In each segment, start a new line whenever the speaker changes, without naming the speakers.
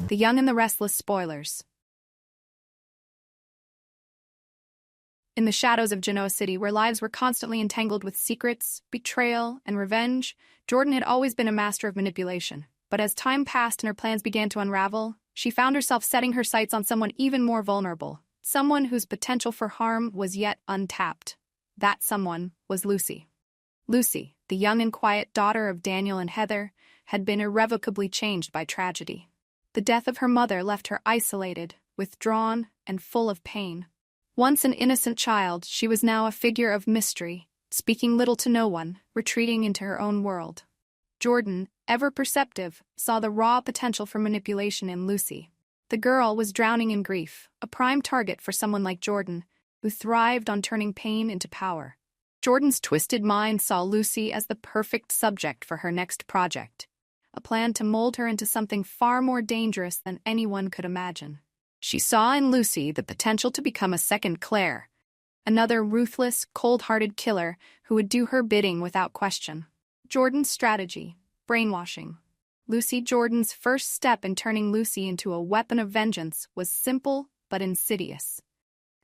The Young and the Restless Spoilers. In the shadows of Genoa City, where lives were constantly entangled with secrets, betrayal, and revenge, Jordan had always been a master of manipulation. But as time passed and her plans began to unravel, she found herself setting her sights on someone even more vulnerable, someone whose potential for harm was yet untapped. That someone was Lucy. Lucy, the young and quiet daughter of Daniel and Heather, had been irrevocably changed by tragedy. The death of her mother left her isolated, withdrawn, and full of pain. Once an innocent child, she was now a figure of mystery, speaking little to no one, retreating into her own world. Jordan, ever perceptive, saw the raw potential for manipulation in Lucy. The girl was drowning in grief, a prime target for someone like Jordan, who thrived on turning pain into power. Jordan's twisted mind saw Lucy as the perfect subject for her next project, a plan to mold her into something far more dangerous than anyone could imagine. She saw in Lucy the potential to become a second Claire, another ruthless, cold-hearted killer who would do her bidding without question. Jordan's strategy: brainwashing. Jordan's first step in turning Lucy into a weapon of vengeance was simple but insidious.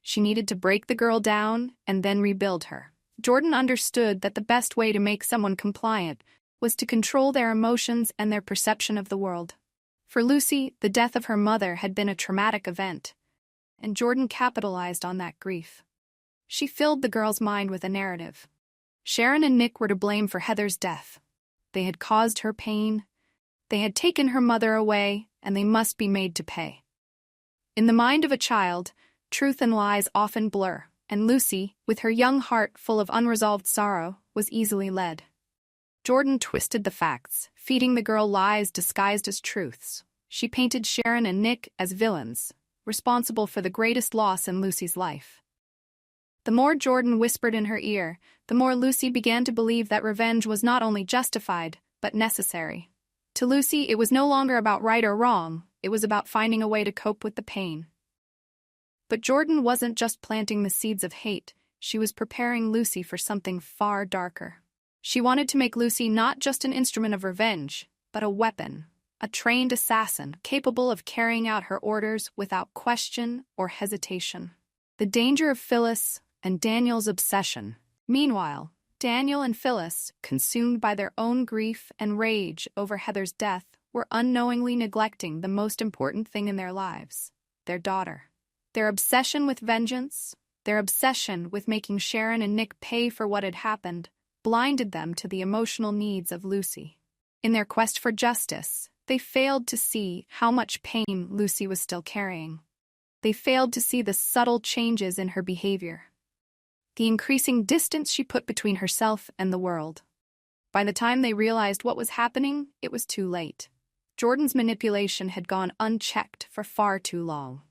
She needed to break the girl down and then rebuild her. Jordan understood that the best way to make someone compliant was to control their emotions and their perception of the world. For Lucy, the death of her mother had been a traumatic event, and Jordan capitalized on that grief. She filled the girl's mind with a narrative. Sharon and Nick were to blame for Heather's death. They had caused her pain, they had taken her mother away, and they must be made to pay. In the mind of a child, truth and lies often blur, and Lucy, with her young heart full of unresolved sorrow, was easily led. Jordan twisted the facts, feeding the girl lies disguised as truths. She painted Sharon and Nick as villains, responsible for the greatest loss in Lucy's life. The more Jordan whispered in her ear, the more Lucy began to believe that revenge was not only justified, but necessary. To Lucy, it was no longer about right or wrong, it was about finding a way to cope with the pain. But Jordan wasn't just planting the seeds of hate, she was preparing Lucy for something far darker. She wanted to make Lucy not just an instrument of revenge, but a weapon, a trained assassin capable of carrying out her orders without question or hesitation. The danger of Phyllis and Daniel's obsession. Meanwhile, Daniel and Phyllis, consumed by their own grief and rage over Heather's death, were unknowingly neglecting the most important thing in their lives: their daughter. Their obsession with vengeance, their obsession with making Sharon and Nick pay for what had happened, blinded them to the emotional needs of Lucy. In their quest for justice, they failed to see how much pain Lucy was still carrying. They failed to see the subtle changes in her behavior, the increasing distance she put between herself and the world. By the time they realized what was happening, it was too late. Jordan's manipulation had gone unchecked for far too long.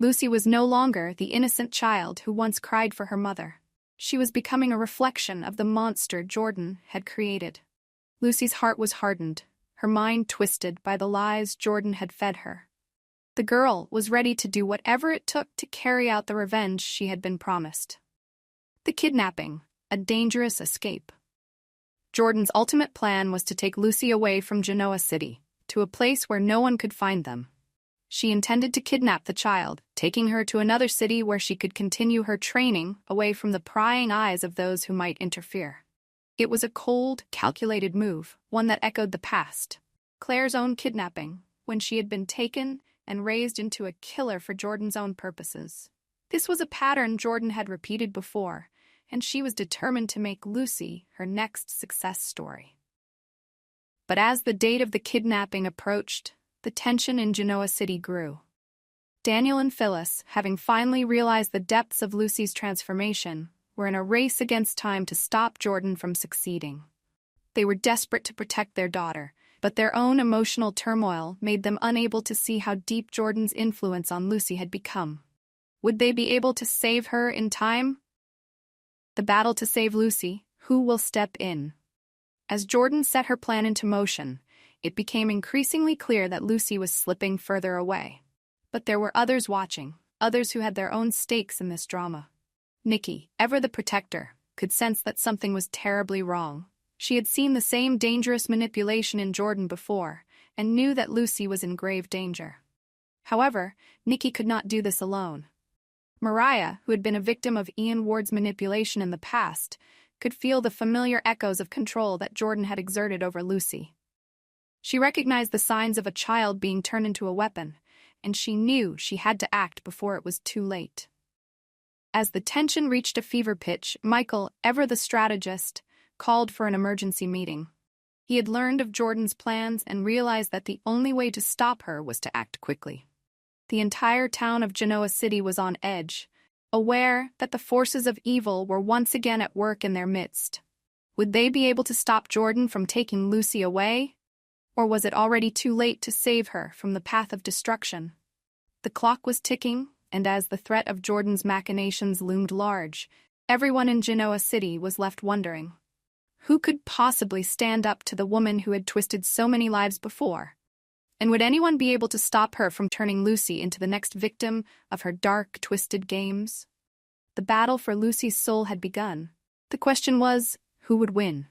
Lucy was no longer the innocent child who once cried for her mother. She was becoming a reflection of the monster Jordan had created. Lucy's heart was hardened, her mind twisted by the lies Jordan had fed her. The girl was ready to do whatever it took to carry out the revenge she had been promised. The kidnapping, a dangerous escape. Jordan's ultimate plan was to take Lucy away from Genoa City, to a place where no one could find them. She intended to kidnap the child, taking her to another city where she could continue her training away from the prying eyes of those who might interfere. It was a cold, calculated move, one that echoed the past. Claire's own kidnapping, when she had been taken and raised into a killer for Jordan's own purposes. This was a pattern Jordan had repeated before, and she was determined to make Lucy her next success story. But as the date of the kidnapping approached, the tension in Genoa City grew. Daniel and Phyllis, having finally realized the depths of Lucy's transformation, were in a race against time to stop Jordan from succeeding. They were desperate to protect their daughter, but their own emotional turmoil made them unable to see how deep Jordan's influence on Lucy had become. Would they be able to save her in time? The battle to save Lucy, who will step in? As Jordan set her plan into motion, it became increasingly clear that Lucy was slipping further away. But there were others watching, others who had their own stakes in this drama. Nikki, ever the protector, could sense that something was terribly wrong. She had seen the same dangerous manipulation in Jordan before, and knew that Lucy was in grave danger. However, Nikki could not do this alone. Mariah, who had been a victim of Ian Ward's manipulation in the past, could feel the familiar echoes of control that Jordan had exerted over Lucy. She recognized the signs of a child being turned into a weapon, and she knew she had to act before it was too late. As the tension reached a fever pitch, Michael, ever the strategist, called for an emergency meeting. He had learned of Jordan's plans and realized that the only way to stop her was to act quickly. The entire town of Genoa City was on edge, aware that the forces of evil were once again at work in their midst. Would they be able to stop Jordan from taking Lucy away? Or was it already too late to save her from the path of destruction? The clock was ticking, and as the threat of Jordan's machinations loomed large, everyone in Genoa City was left wondering. Who could possibly stand up to the woman who had twisted so many lives before? And would anyone be able to stop her from turning Lucy into the next victim of her dark, twisted games? The battle for Lucy's soul had begun. The question was, who would win?